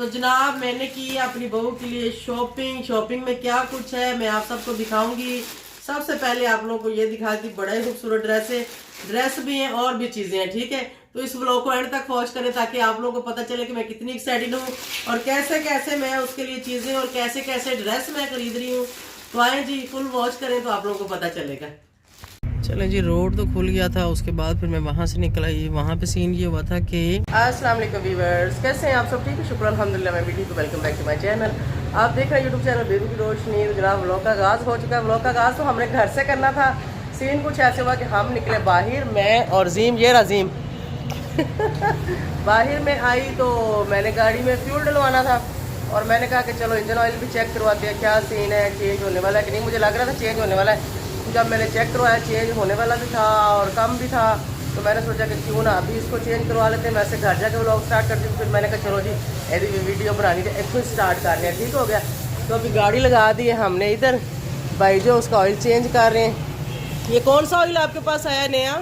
तो जनाब मैंने की अपनी बहू के लिए शॉपिंग में क्या कुछ है मैं आप सबको दिखाऊंगी। सबसे पहले आप लोगों को ये दिखा दी बड़ा ही खूबसूरत ड्रेस भी है और भी चीजें हैं, ठीक है। तो इस व्लॉग को एंड तक वॉच करें ताकि आप लोगों को पता चले कि मैं कितनी एक्साइटेड हूँ और कैसे कैसे मैं उसके लिए चीजें और कैसे कैसे ड्रेस मैं खरीद रही हूँ। तो आए जी फुल वॉच करें तो आप लोगों को पता चलेगा। चलें जी, रोड तो खुल गया था, उसके बाद फिर मैं वहाँ से निकला। ये वहाँ पे सीन ये हुआ था कि अस्सलाम वालेकुम व्यूअर्स, कैसे हैं आप सब? ठीक है, शुक्र अल्हम्दुलिल्लाह। मैं भी ठीक हूँ। Welcome back to my channel. आप देख रहे हैं यूट्यूब चैनल बेबी की रोशनी। तो जनाब व्लॉग का आगाज़ हो चुका है। व्लॉग का आगाज़ तो हमने घर से करना था। सीन कुछ ऐसे हुआ कि हम निकले बाहर, मैं और जीम, ये रजीम बाहर में आई तो मैंने गाड़ी में फ्यूल डलवाना था और मैंने कहा कि चलो इंजन ऑयल भी चेक करवाते हैं क्या सीन है, चेंज होने वाला है कि नहीं। मुझे लग रहा था चेंज होने वाला है। जब मैंने चेक करवाया चेंज होने वाला भी था और कम भी था, तो मैंने सोचा कि क्यों ना अभी इसको चेंज करवा लेते हैं। वैसे घर जाके व्लॉग स्टार्ट करती हूँ। फिर मैंने कहा चलो जी यदि वीडियो बनानी थी इसको स्टार्ट कर रहे हैं, ठीक हो गया। तो अभी गाड़ी लगा दी है हमने इधर। भाई जो उसका ऑयल चेंज कर रहे हैं। ये कौन सा ऑयल आपके पास आया नया?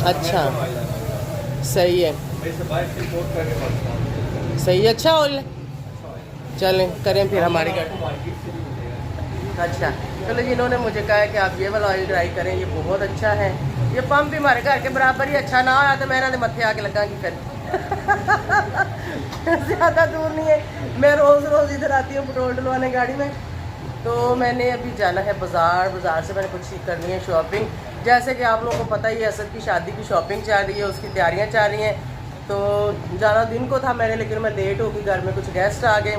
अच्छा सही है, सही है, अच्छा ऑयल। चलें करें फिर हमारी गाड़ी। अच्छा चलो जी, इन्होंने मुझे कहा है कि आप ये वाला ऑयल ट्राई करें, ये बहुत अच्छा है। ये पंप भी हमारे घर के बराबर ही अच्छा ना आया तो मैं इन्होंने मत्थे आके लगा कि फिर ज़्यादा दूर नहीं है। मैं रोज़ रोज़ इधर आती हूँ पेट्रोल डलवाने गाड़ी में। तो मैंने अभी जाना है बाज़ार से मैंने कुछ करनी है शॉपिंग। जैसे कि आप लोगों को पता ही है असद की शादी की शॉपिंग चल रही है, उसकी तैयारियाँ चल रही हैं। तो जाना दिन को था मैंने, लेकिन मैं लेट हो गई, घर में कुछ गेस्ट आ गए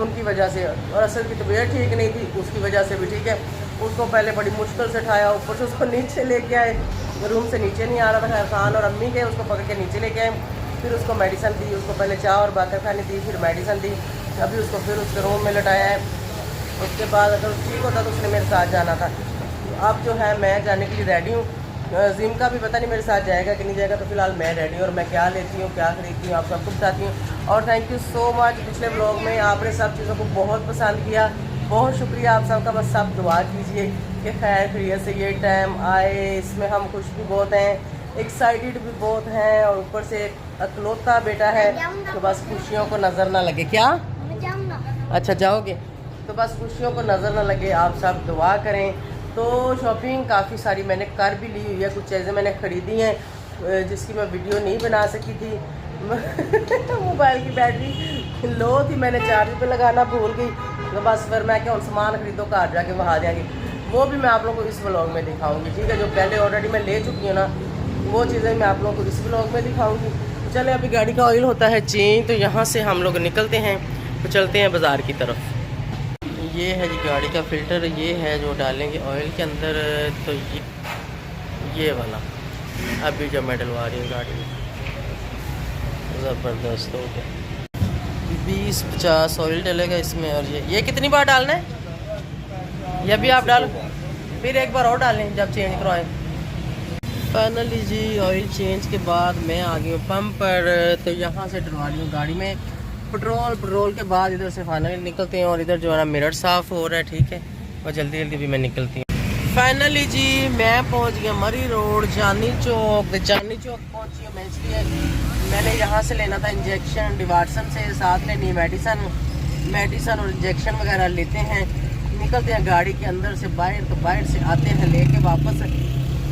उनकी वजह से, और असद की तबीयत ठीक नहीं थी उसकी वजह से भी, ठीक है। उसको पहले बड़ी मुश्किल से उठाया, ऊपर से उसको नीचे लेके आए, रूम से नीचे नहीं आ रहा था। खान और अम्मी गए उसको पकड़ के नीचे लेके आए, फिर उसको मेडिसिन दी, उसको पहले चाय और बाकर खानी दी, फिर मेडिसिन दी। अभी उसको फिर उसके रूम में लटाया है। उसके बाद अगर ठीक होता तो उसने मेरे साथ जाना था। अब जो है मैं जाने के लिए रेडी हूँ। जिम का भी पता नहीं मेरे साथ जाएगा कि नहीं जाएगा। तो फिलहाल मैं रेडी हूँ और मैं क्या लेती हूँ क्या खरीदती हूँ आप सबको बताती हूँ। और थैंक यू सो मच, पिछले ब्लॉग में आपने सब चीज़ों को बहुत पसंद किया, बहुत शुक्रिया आप सबका। बस सब दुआ कीजिए कि खैर खैरियत से ये टाइम आए। इसमें हम खुश भी बहुत हैं, एक्साइटेड भी बहुत हैं, और ऊपर से अकलौता बेटा है तो बस खुशियों को नज़र ना लगे। क्या? अच्छा जाओगे? तो बस खुशियों को नज़र ना लगे, आप सब दुआ करें। तो शॉपिंग काफ़ी सारी मैंने कर भी ली हुई है, कुछ चीज़ें मैंने ख़रीदी हैं जिसकी मैं वीडियो नहीं बना सकी थी। मोबाइल की बैटरी लो थी, मैंने चार्ज पे लगाना भूल गई। तो बस फिर मैं क्या सामान खरीदो घर जाके वहाँ जाएंगे, वो भी मैं आप लोगों को इस व्लॉग में दिखाऊंगी, ठीक है। जो पहले ऑलरेडी मैं ले चुकी हूँ ना, वो चीज़ें मैं आप लोगों को इस व्लॉग में दिखाऊंगी। चले अभी गाड़ी का ऑयल होता है चेंज, तो यहाँ से हम लोग निकलते हैं, तो चलते हैं बाज़ार की तरफ। ये है जी गाड़ी का फ़िल्टर, ये है जो डालेंगे ऑयल के अंदर। तो ये वाला अभी जब मैं डलवा रही हूँ गाड़ी में, ज़बरदस्त हो गया। 20-50 ऑयल डलेगा इसमें। और ये कितनी बार डालना है? ये भी आप डालो, फिर एक बार और डालें जब चेंज करवाएं। फाइनली जी ऑयल चेंज के बाद मैं आ गई हूँ पंप पर। तो यहाँ से डलवा रही हूँ गाड़ी में पेट्रोल के बाद इधर से फाइनली निकलते हैं। और इधर जो है ना मिरर साफ़ हो रहा है, ठीक है। और जल्दी जल्दी भी मैं निकलती हूँ। फाइनली जी मैं पहुँच गया मरी रोड चांदनी चौक। चांदनी चौक पहुँची हूँ मैं, इसलिए मैंने यहाँ से लेना था इंजेक्शन डिवाटसन से, साथ लेनी मेडिसन और इंजेक्शन वगैरह लेते हैं। निकलते हैं गाड़ी के अंदर से बाहर, तो बाहर से आते हैं लेके वापस।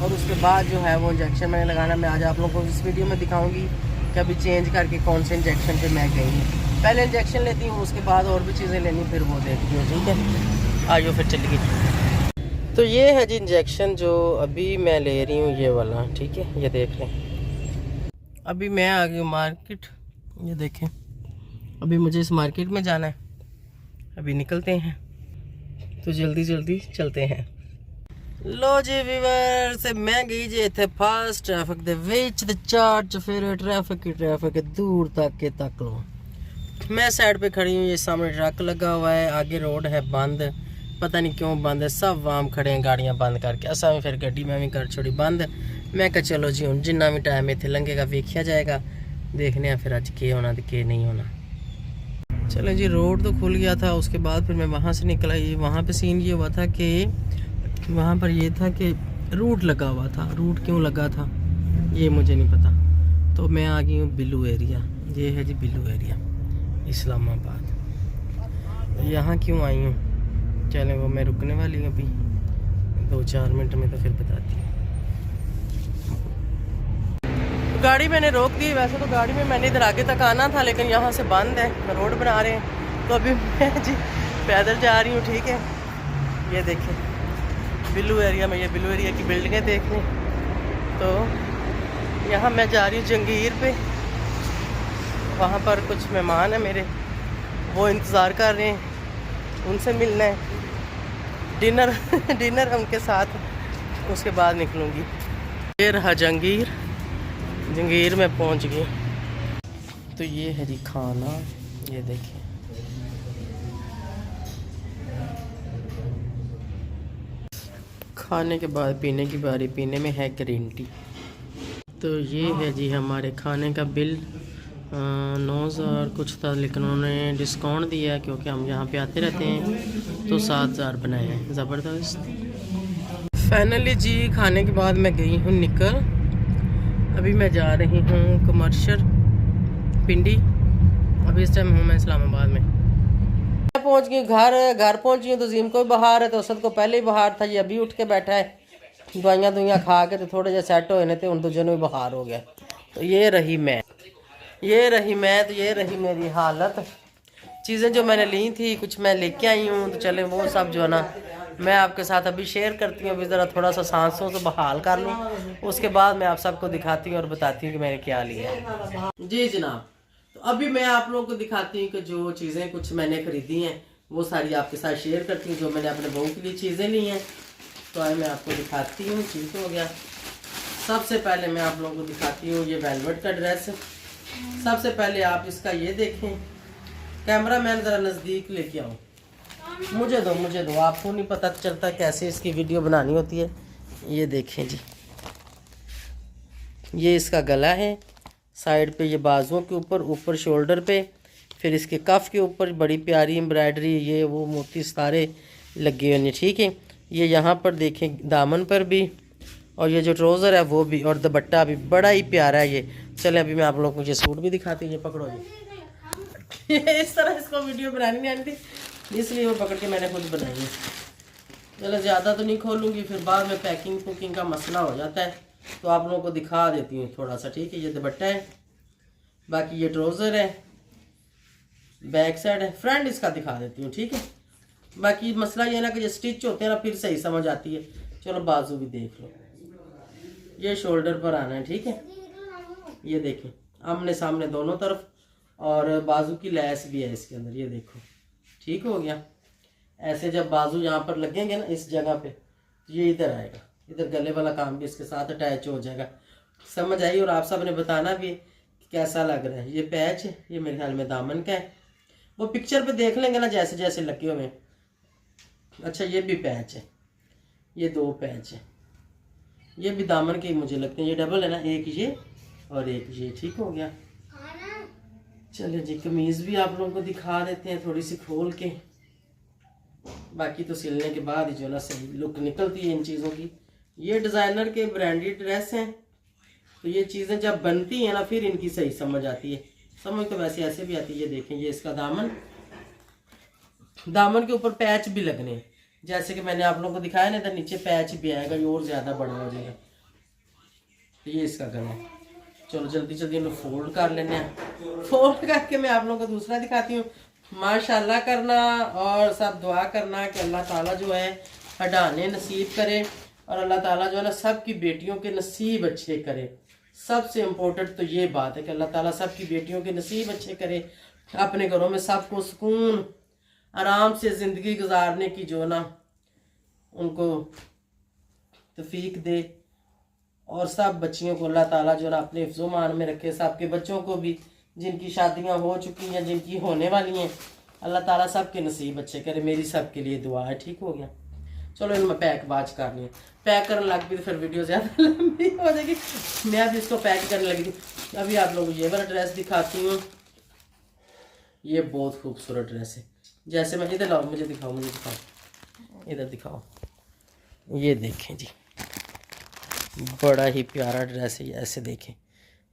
और उसके बाद जो है वो इंजेक्शन मैंने लगाना, मैं आज आप लोगों को इस वीडियो में दिखाऊंगी कि अभी चेंज करके कौन से इंजेक्शन पे मैं गई हूँ। पहले इंजेक्शन लेती हूँ, उसके बाद और भी चीज़ें लेनी, फिर वो देखती हूँ, ठीक है। आइयो फिर चलिए। तो ये है जी इंजेक्शन जो अभी मैं ले रही हूँ, ये वाला, ठीक है। ये देख लें, अभी मैं आ गई मार्केट, ये देखें। अभी मुझे इस मार्केट में जाना है, अभी निकलते हैं, तो जल्दी जल्दी चलते हैं। लो जी व्यूअर्स, मैं गई जी इतने फास्ट ट्रैफिक दे विच ते चार चफेरे ट्रैफिक दूर तक के तक लो। मैं साइड पे खड़ी हूँ, ये सामने ट्रक लगा हुआ है, आगे रोड है बंद, पता नहीं क्यों बंद है। सब वाम खड़े हैं गाड़ियाँ बंद करके। असा में फिर गड्डी मैं भी कर छोड़ी बंद। मैं कहा चलो जी हूँ जिन्ना भी टाइम इतने लंघेगा वेख्या जाएगा, देखने फिर अज के होना तो के नहीं होना। चलो जी रोड तो खुल गया था, उसके बाद फिर मैं वहाँ से निकला। ये वहाँ पे सीन ये हुआ था कि वहाँ पर ये था कि रूट लगा हुआ था। रूट क्यों लगा था ये मुझे नहीं पता। तो मैं आ गई हूँ बिल्लू एरिया, ये है जी बिल्लू एरिया इस्लामाबाद। तो यहाँ क्यों आई हूँ, चलें वो मैं रुकने वाली हूँ अभी 2-4 मिनट में, तो फिर बताती हूँ। गाड़ी मैंने रोक दी। वैसे तो गाड़ी में मैंने इधर आगे तक आना था, लेकिन यहाँ से बंद है, रोड बना रहे हैं, तो अभी मैं जी पैदल जा रही हूँ। ठीक है, ये देखें बिल्लू एरिया में, ये बिल्लू एरिया की बिल्डिंगें देखने। तो यहाँ मैं जा रही हूँ जंगीर पे, वहाँ पर कुछ मेहमान हैं मेरे, वो इंतज़ार कर रहे हैं, उनसे मिलना है, डिनर उनके साथ, उसके बाद निकलूँगी। ये रहा जंगीर में पहुँच गई। तो ये है जी खाना, ये देखिए खाने के बाद पीने की बारी, पीने में है ग्रीन टी। तो ये है जी हमारे खाने का बिल, 9,000 कुछ था, लेकिन उन्होंने डिस्काउंट दिया क्योंकि हम यहाँ पे आते रहते हैं, तो 7,000 बनाए हैं। ज़बरदस्त। फाइनली जी खाने के बाद मैं गई हूँ निकल, अभी मैं जा रही हूँ कमर्शियल पिंडी। अभी इस टाइम हूँ मैं इस्लामाबाद में। मैं पहुँच गई घर पहुँच गई तो ज़ीम को भी बाहर है, तो असद को पहले ही बाहर था, ये अभी उठ के बैठा है, दवाइयाँ खा के तो थोड़े जैसे सेट होए थे, उन दूजों में बाहर हो गया। तो ये रही मैं, तो ये रही मेरी हालत। चीज़ें जो मैंने ली थी कुछ मैं लेके आई हूँ, तो चले वो सब जो है ना मैं आपके साथ अभी शेयर करती हूँ। अभी ज़रा थोड़ा सा सांसों से बहाल कर लूँ, उसके बाद मैं आप सबको दिखाती हूँ और बताती हूँ कि मैंने क्या लिया है। जी जनाब, तो अभी मैं आप लोगों को दिखाती हूँ कि जो चीज़ें कुछ मैंने ख़रीदी हैं वो सारी आपके साथ शेयर करती हूँ, जो मैंने अपने बहू के लिए चीज़ें ली हैं। तो आए मैं आपको दिखाती हूँ। ठीक हो गया, सबसे पहले मैं आप लोगों को दिखाती हूँ ये वेलवेट का ड्रेस। सबसे पहले आप इसका ये देखें, कैमरा मैन ज़रा नज़दीक लेके आओ, मुझे दो, आपको नहीं पता चलता कैसे इसकी वीडियो बनानी होती है। ये देखें जी, ये इसका गला है, साइड पे ये बाजुओं के ऊपर शोल्डर पे, फिर इसके कफ के ऊपर बड़ी प्यारी एम्ब्रॉयडरी, ये वो मोती सितारे लगे हुए हैं। ठीक है, ये यहाँ पर देखें दामन पर भी, और ये जो ट्राउज़र है वो भी, और दुपट्टा भी बड़ा ही प्यारा है ये। चले अभी मैं आप लोगों को ये सूट भी दिखाती हूँ। ये पकड़ो जी इस तरह इसको वीडियो बनानी नहीं आती, इसलिए वो पकड़ के मैंने खुद बनाई है। चलो ज़्यादा तो नहीं खोलूँगी, फिर बाद में पैकिंग का मसला हो जाता है, तो आप लोगों को दिखा देती हूँ थोड़ा सा। ठीक है, ये दुपट्टा है, बाकी ये ट्राउज़र है, बैक साइड है, फ्रंट इसका दिखा देती हूँ। ठीक है, बाकी मसला ये ना कि ये स्टिच होते हैं ना, फिर सही समझ आती है। चलो बाजू भी देख लो, ये शोल्डर पर आना है। ठीक है, ये देखें आमने सामने दोनों तरफ, और बाजू की लैस भी है इसके अंदर, ये देखो। ठीक हो गया, ऐसे जब बाजू यहाँ पर लगेंगे ना इस जगह पे, तो ये इधर आएगा, इधर गले वाला काम भी इसके साथ अटैच हो जाएगा। समझ आई? और आप सब ने बताना भी कैसा लग रहा है। ये पैच है, ये मेरे ख्याल में दामन का है, वो पिक्चर पे देख लेंगे ना जैसे जैसे लगे हुए हैं। अच्छा, ये भी पैच है, ये 2 पैच है, ये भी दामन के ही मुझे लगते हैं, ये डबल है ना, एक ये और एक ये। ठीक हो गया, चलिए जी कमीज़ भी आप लोगों को दिखा देते हैं थोड़ी सी खोल के, बाकी तो सिलने के बाद ही जो ना सही लुक निकलती है इन चीज़ों की। ये डिज़ाइनर के ब्रांडेड ड्रेस हैं, तो ये चीज़ें जब बनती हैं ना फिर इनकी सही समझ आती है। समझ तो वैसे ऐसे भी आती है। ये देखें, ये इसका दामन के ऊपर पैच भी लगने हैं, जैसे कि मैंने आप लोगों को दिखाया ना, इधर नीचे पैच भी आएगा, ये और ज़्यादा बड़ा हो जाएगा। तो ये इसका गला है। चलो जल्दी हम फोल्ड कर लेने हैं। फोल्ड करके मैं आप लोगों को दूसरा दिखाती हूँ। माशाल्लाह करना और सब दुआ करना कि अल्लाह ताला जो है हटाने नसीब करे, और अल्लाह ताला जो है ना सबकी बेटियों के नसीब अच्छे करे। सबसे इम्पोर्टेंट तो ये बात है कि अल्लाह ताला सबकी बेटियों के नसीब अच्छे करे, अपने घरों में सबको सुकून आराम से ज़िंदगी गुजारने की जो ना उनको तौफीक दे, और सब बच्चियों को अल्लाह ताला जो ना अपने हिफ्ज़-ओ-मान में रखे। सबके बच्चों को भी, जिनकी शादियां हो चुकी हैं, जिनकी होने वाली हैं, अल्लाह ताला सबके नसीब अच्छे करे। मेरी सबके लिए दुआ है। ठीक हो गया, चलो इनमें पैक बाज करनी है। पैक करने लग गई तो फिर वीडियो ज़्यादा लंबी हो जाएगी। मैं अभी इसको पैक करने लगी थी। अभी आप लोगों को ये वाला ड्रेस दिखाती हूँ। ये बहुत खूबसूरत ड्रेस है। जैसे मैं इधर लाओ, मुझे दिखाओ, इधर दिखाओ। ये देखें जी, बड़ा ही प्यारा ड्रेस है। ऐसे देखें,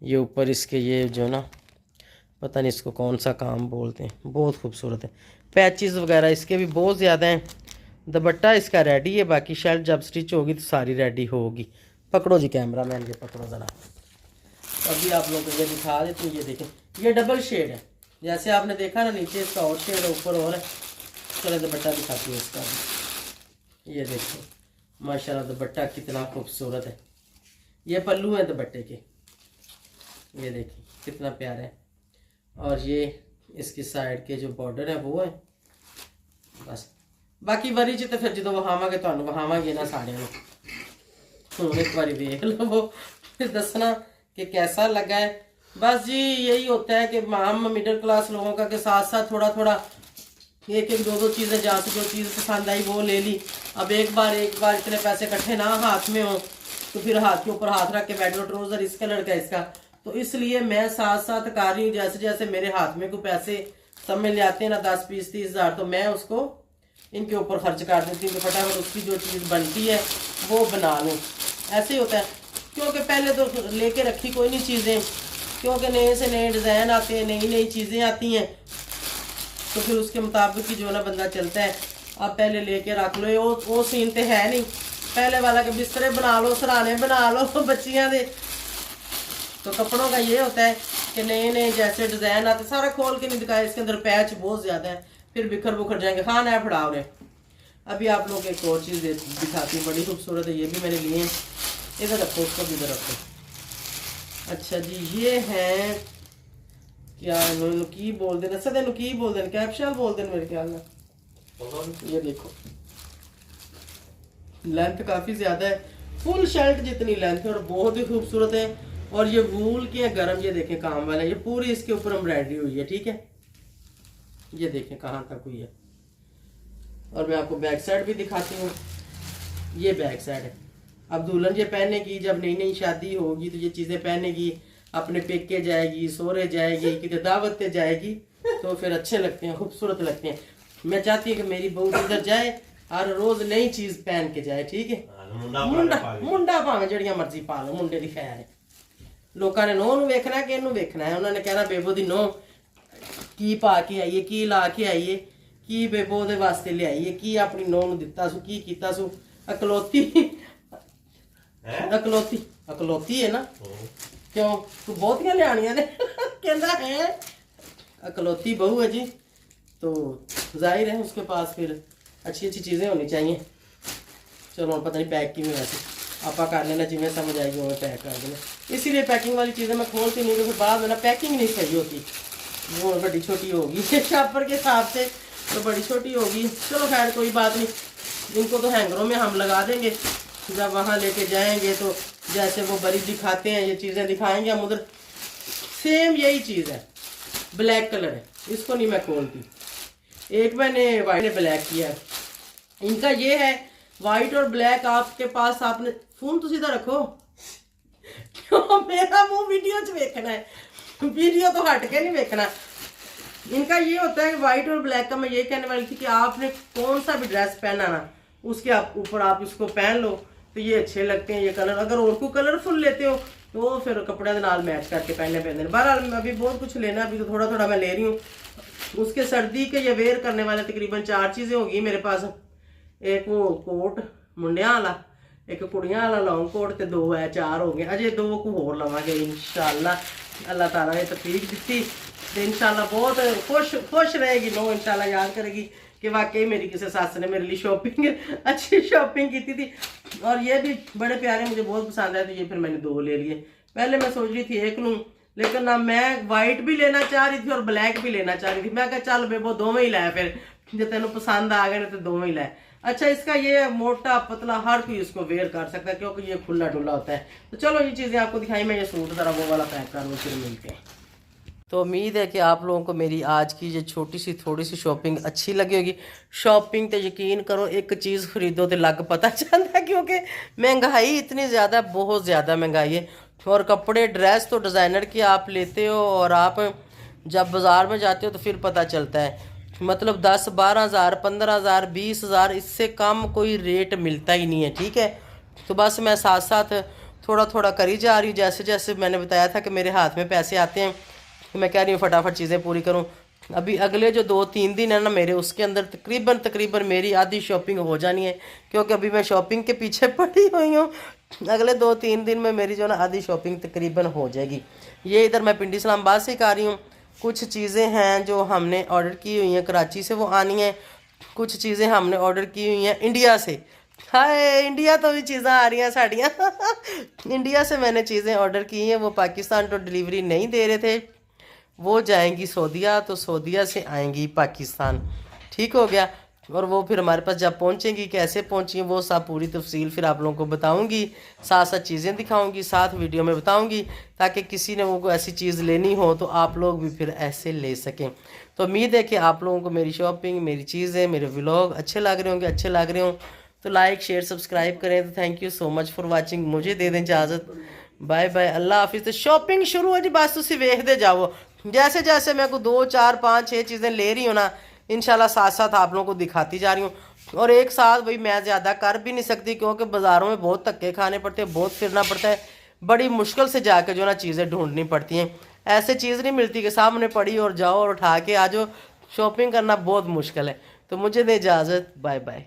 ये ऊपर इसके ये जो ना पता नहीं इसको कौन सा काम बोलते हैं, बहुत खूबसूरत है। पैचेस वगैरह इसके भी बहुत ज़्यादा हैं। दुपट्टा इसका रेडी है, बाकी शर्ट जब स्टिच होगी तो सारी रेडी होगी। पकड़ो जी कैमरा मैन, ये पकड़ो ज़रा, अभी आप लोगों को ये दिखा देते हैं। ये देखें, ये डबल शेड है, जैसे आपने देखा ना नीचे इसका और शेड है, ऊपर और है। चलो दुपट्टा दिखाती हूँ इसका। ये देखो माशाल्लाह दुपट्टा कितना खूबसूरत है। ये पल्लू है दुपट्टे के, ये देखिए कितना प्यारा है। और ये इसकी साइड के जो बॉर्डर है वो है बस। बाकी वरी च तो फिर जो वहावांगे तुहानू वहावांगे ना सारे हुण एक बारी देख लो वो, फिर दसना कि कैसा लगा है। बस जी यही होता है कि हम मिडिल क्लास लोगों का के साथ साथ थोड़ा थोड़ा एक एक दो चीज़ें, जहाँ से जो चीज़ पसंद आई वो ले ली। अब एक बार इतने पैसे इकट्ठे ना हाथ में हो तो फिर हाथ के ऊपर हाथ रख के बैठ लो, ट्राउज़र इस कलर का इसका। तो इसलिए मैं साथ साथ कर रही हूँ, जैसे जैसे मेरे हाथ में कोई पैसे सब में ले आते हैं ना 10 20 30 हज़ार, तो मैं उसको इनके ऊपर खर्च कर देती हूँ कि फटाफट उसकी जो चीज़ बनती है वो बना लूँ। ऐसे ही होता है, क्योंकि पहले तो लेके रखी कोई नहीं चीज़ें, क्योंकि नए से नए डिज़ाइन आते हैं, नई नई चीज़ें आती हैं, तो फिर उसके मुताबिक ही जो ना बंदा चलता है। अब पहले लेके रख लो, वो सीन तो है नहीं पहले वाला कि बिस्तरे बना लो, सराने बना लो बच्चियां दे। तो कपड़ों का ये होता है कि नए नए जैसे डिज़ाइन आते, सारा खोल के नहीं दिखाया, इसके अंदर पैच बहुत ज़्यादा है, फिर बिखर बुखर जाएंगे, खाना है फड़ाव रहे। अभी आप लोग एक और चीज़ दिखाती हूँ, बड़ी खूबसूरत है, ये भी मैंने लिए हैं। इधर रखो, उसको भी इधर रखो। अच्छा जी, ये है क्या नुकी बोल देना, सदे नुकी बोल देना, कैप्शल बोल देना मेरे ख्याल में। ये देखो लेंथ काफ़ी ज़्यादा है, फुल शर्ट जितनी लेंथ है और बहुत ही खूबसूरत है। और ये वूल के हैं गरम, ये देखें काम वाला, ये पूरी इसके ऊपर एम्ब्रॉयडरी हुई है, ठीक है। ये देखें कहाँ तक हुई है। और मैं आपको बैक साइड भी दिखाती हूँ, ये बैक साइड है। अब दुल्हन ये पहनेगी, जब नई नई शादी होगी तो ये चीज़ें पहनेगी, अपने पेके जाएगी, सोरे जाएगी, कितने दावत पे जाएगी, तो फिर अच्छे लगते हैं, खूबसूरत लगते हैं। मैं चाहती हूँ कि मेरी बहू इधर जाए हर रोज नई चीज पहन के जाए, ठीक है। मुंडा भावे जड़ियां मर्जी पा लो, मुंडे की खैर है। लोगों ने नोह वेखना कि इनू वेखना है, उन्होंने कहना बेबो दी नोह की पा के आईए, की ला के आईए, की बेबो दे वास्ते ले आईए, की अपनी नोह नू दिता सू, की कीता सू। अकलौती अकलौती अकलौती है ना, क्यों तू बहुतियां लियानियां ने कहना है अकलौती बहू है जी, तो जाहिर है उसके पास फिर अच्छी अच्छी चीज़ें होनी चाहिए। चलो पता नहीं पैक किमें, वैसे आपा कर लेना जिमें समझ आएगी वो पैक कर देना। इसीलिए पैकिंग वाली चीज़ें मैं खोलती नहीं, तो फिर बाद में ना पैकिंग नहीं सही होती, वो बड़ी छोटी होगी शापर के हिसाब से तो बड़ी छोटी होगी। चलो खैर कोई बात नहीं, इनको तो हैंगरों में हम लगा देंगे, जब वहाँ लेके जाएंगे तो जैसे वो बड़ी दिखाते हैं ये चीज़ें दिखाएंगे हम उधर। सेम यही चीज़ है, ब्लैक कलर है, इसको नहीं मैं खोलती। एक मैंने वाइट ब्लैक किया, इनका ये है वाइट और ब्लैक। आपके पास आपने फोन तो सीधा रखो क्यों मेरा मुंह वीडियो च देखना है, वीडियो तो हट के नहीं देखना। इनका ये होता है वाइट और ब्लैक का। मैं ये कहने वाली थी कि आपने कौन सा भी ड्रेस पहना ना, उसके ऊपर आप इसको पहन लो तो ये अच्छे लगते हैं ये कलर। अगर और को कलरफुल लेते हो तो फिर कपड़े के नाल मैच करके पहनने पैंदे। बहरहाल अभी बहुत कुछ लेना, अभी तो थोड़ा थोड़ा मैं ले रही हूँ। उसके सर्दी के ये वेयर करने वाले तकरीबन 4 चीज़ें होगी मेरे पास। एक वो कोट मुंडिया वाला, एक कुड़ियां वाला लॉन्ग कोट, तो 2 है 4 हो गए। अजे 2 को होर लवांगे इंशाल्लाह। अल्लाह ताला ने तौफीक दी तो इंशाल्लाह बहुत खुश रहेगी नो, इंशाल्लाह याद करेगी कि वाकई मेरी किसी सस ने मेरे लिए शॉपिंग अच्छी शॉपिंग की थी। और ये भी बड़े प्यारे, मुझे बहुत पसंद आए, तो ये फिर मैंने 2 ले लिए। पहले मैं सोच रही थी 1 लूँ, लेकिन ना मैं वाइट भी लेना चाह रही थी और ब्लैक भी लेना चाह रही थी। मैं कहा चल बेबो दोवें ही लाए, फिर जो तेन पसंद आ गए ना तो दोवें ही लाए। अच्छा इसका ये मोटा पतला हर कोई इसको वेयर कर सकता है, क्योंकि ये खुला डुला होता है। तो चलो ये चीज़ें आपको दिखाई, मैं ये सूट ज़रा वो वाला पैक करूँ, फिर मिलते हैं। तो उम्मीद है कि आप लोगों को मेरी आज की ये छोटी सी थोड़ी सी शॉपिंग अच्छी लगी होगी। शॉपिंग तो यकीन करो एक चीज़ खरीदो तो लग पता चलता है, क्योंकि महंगाई इतनी ज़्यादा, बहुत ज़्यादा महंगाई है। और कपड़े ड्रेस तो डिज़ाइनर की आप लेते हो और आप जब बाज़ार में जाते हो तो फिर पता चलता है, मतलब 10-12 हज़ार 15 हज़ार 20 हज़ार, इससे कम कोई रेट मिलता ही नहीं है, ठीक है। तो बस मैं साथ साथ थोड़ा थोड़ा करी जा रही हूँ। जैसे जैसे मैंने बताया था कि मेरे हाथ में पैसे आते हैं कि मैं कह रही हूँ फटाफट चीज़ें पूरी करूँ। अभी अगले जो 2-3 दिन है ना मेरे, उसके अंदर तकरीबन मेरी आधी शॉपिंग हो जानी है, क्योंकि अभी मैं शॉपिंग के पीछे पड़ी हुई हूँ। अगले 2-3 दिन में मेरी जो ना आधी शॉपिंग तकरीबन हो जाएगी। ये इधर मैं पिंडी इस्लामाबाद से कर रही हूँ। कुछ चीज़ें हैं जो हमने ऑर्डर की हुई हैं कराची से, वो आनी हैं। कुछ चीज़ें हमने ऑर्डर की हुई हैं इंडिया से। हाय इंडिया तो भी चीज़ें आ रही हैं साड़ियाँ इंडिया से मैंने चीज़ें ऑर्डर की हैं, वो पाकिस्तान तो डिलीवरी नहीं दे रहे थे, वो जाएंगी सऊदीया, तो सऊदीया से आएंगी पाकिस्तान। ठीक हो गया। और वो फिर हमारे पास जब पहुंचेंगी, कैसे पहुंची वो सब पूरी तफसील फिर आप लोगों को बताऊंगी, साथ साथ चीज़ें दिखाऊंगी, साथ वीडियो में बताऊंगी, ताकि किसी ने वो को ऐसी चीज़ लेनी हो तो आप लोग भी फिर ऐसे ले सकें। तो उम्मीद है कि आप लोगों को मेरी शॉपिंग, मेरी चीज़ें, मेरे व्लॉग अच्छे लग रहे होंगे। अच्छे लग रहे हों तो लाइक शेयर सब्सक्राइब करें। तो thank you so much for watching. मुझे दे दें इजाज़त। बाय बाय, अल्लाह हाफिज़। तो शॉपिंग शुरू है जी, बस तुसी वेखते जाओ। जैसे जैसे मैं को 2 4 5 6 चीज़ें ले रही हूँ ना, इंशाल्लाह साथ साथ आप लोगों को दिखाती जा रही हूँ। और एक साथ भाई मैं ज़्यादा कर भी नहीं सकती, क्योंकि बाज़ारों में बहुत धक्के खाने पड़ते हैं, बहुत फिरना पड़ता है, बड़ी मुश्किल से जाकर जो ना चीज़ें ढूंढनी पड़ती हैं। ऐसे चीज़ नहीं मिलती कि सामने पड़ी और जाओ और उठा के आ जाओ। शॉपिंग करना बहुत मुश्किल है। तो मुझे दे इजाज़त, बाय बाय।